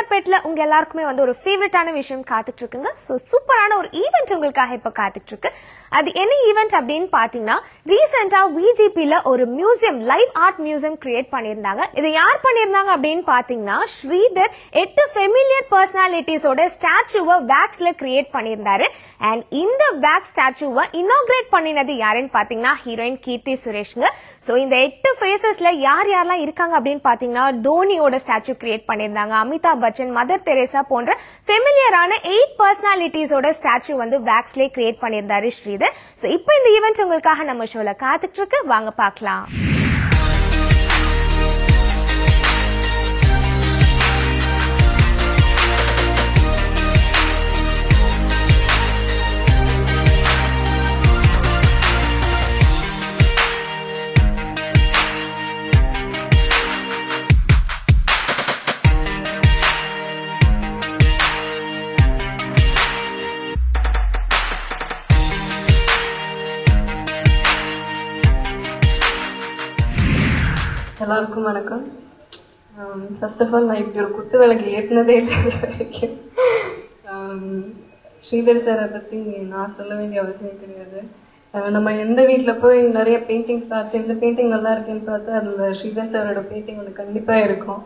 சைதாப்பேட்ல உங்க எல்லாருக்குமே வந்து ஒரு ஃபேவரட்டான விஷயம் காத்துட்டு இருக்குங்க. சோ சூப்பரான ஒரு ஈவென்ட் உங்களுக்காக இப்ப காத்துட்டு இருக்கு. அது என்ன ஈவென்ட் அப்படின்னு பாத்தீங்கன்னா, ரீசெண்டா விஜிபில ஒரு museum, live art museum create பண்ணியிருந்தாங்க. இதை யார் பண்ணியிருந்தாங்க அப்படின்னு பாத்தீங்கன்னா, ஸ்ரீதர் 8 ஃபெமிலியர் பர்சனாலிட்டிஸோட ஸ்டாச்சுவை வேக்ஸ்ல கிரியேட் பண்ணியிருந்தாரு. அண்ட் இந்த வேக்ஸ் ஸ்டாச்சுவை இனாகிரேட் பண்ணினது யாருன்னு பாத்தீங்கன்னா ஹீரோயின் கீர்த்தி சுரேஷ்ங்க. சோ இந்த 8 ஃபேசஸ்ல யார் யாரெல்லாம் இருக்காங்க அப்படின்னு பாத்தீங்கன்னா, தோனியோட ஸ்டாச்சு கிரியேட் பண்ணியிருந்தாங்க, அமிதாப் பச்சன், மதர் தெரேசா போன்ற ஃபெமிலியரான 8 பர்சனாலிட்டிஸோட ஸ்டாச்சு வந்து வேக்ஸ்ல கிரியேட் பண்ணியிருந்தாரு ஸ்ரீதர். சோ இப்போ இந்த ஈவென்ட் உங்களுக்காக நம்ம ஷோல காத்துட்டு இருக்கு, வாங்க பார்க்கலாம். எல்லாருக்கும் வணக்கம். ஃபர்ஸ்ட் ஆஃப் ஆல் நான் இப்படி ஒரு குத்து விளக்கு ஏற்றினதே இல்லை. ஸ்ரீதர் சாரை பற்றி நான் சொல்ல வேண்டிய அவசியம் கிடையாது. நம்ம எந்த வீட்டில் போய் நிறைய பெயிண்டிங்ஸ் பார்த்து இந்த பெயிண்டிங் நல்லா இருக்குன்னு பார்த்து அதில் ஸ்ரீதர் சாரோட பெயிண்டிங் ஒன்று கண்டிப்பாக இருக்கும்.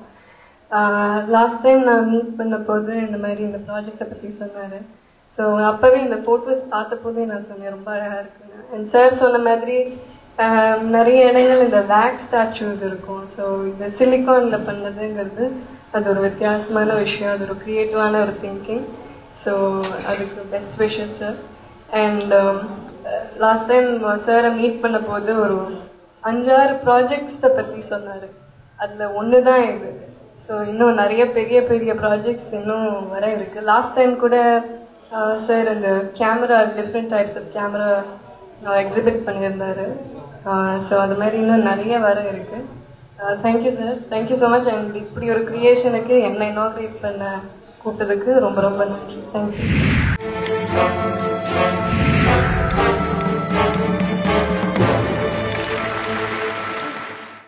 லாஸ்ட் டைம் நான் மீட் பண்ண போது இந்த மாதிரி இந்த ப்ராஜெக்டை பற்றி சொன்னார். ஸோ அப்போவே இந்த ஃபோட்டோஸ் பார்த்த போதே நான் சொன்னேன் ரொம்ப அழகாக இருக்குன்னு. அண்ட் சார் சொன்ன மாதிரி நிறைய இடங்கள் இந்த வேக்ஸ் ஸ்டாச்சூஸ் இருக்கும். ஸோ இந்த சிலிக்கான்ல பண்ணதுங்கிறது அது ஒரு வித்தியாசமான விஷயம், அது ஒரு கிரியேட்டிவான ஒரு திங்கிங். ஸோ அதுக்கு best wishes sir. And last time சாரை மீட் பண்ண போது ஒரு 5-6 ப்ராஜெக்ட்ஸை பற்றி சொன்னார். அதில் ஒன்று தான் இது. ஸோ இன்னும் நிறைய பெரிய பெரிய ப்ராஜெக்ட்ஸ் இன்னும் வர இருக்கு. லாஸ்ட் டைம் கூட சார் இந்த camera, different types of camera exhibit பண்ணியிருந்தாரு. ஸோ அது மாதிரி இன்னும் நிறைய வர இருக்கு. Thank you sir, thank you so much. And இப்படி ஒரு கிரியேஷனுக்கு என்னை இனாகிரேட் பண்ண கூப்பிட்டதுக்கு ரொம்ப ரொம்ப நன்றி. தேங்க்யூ.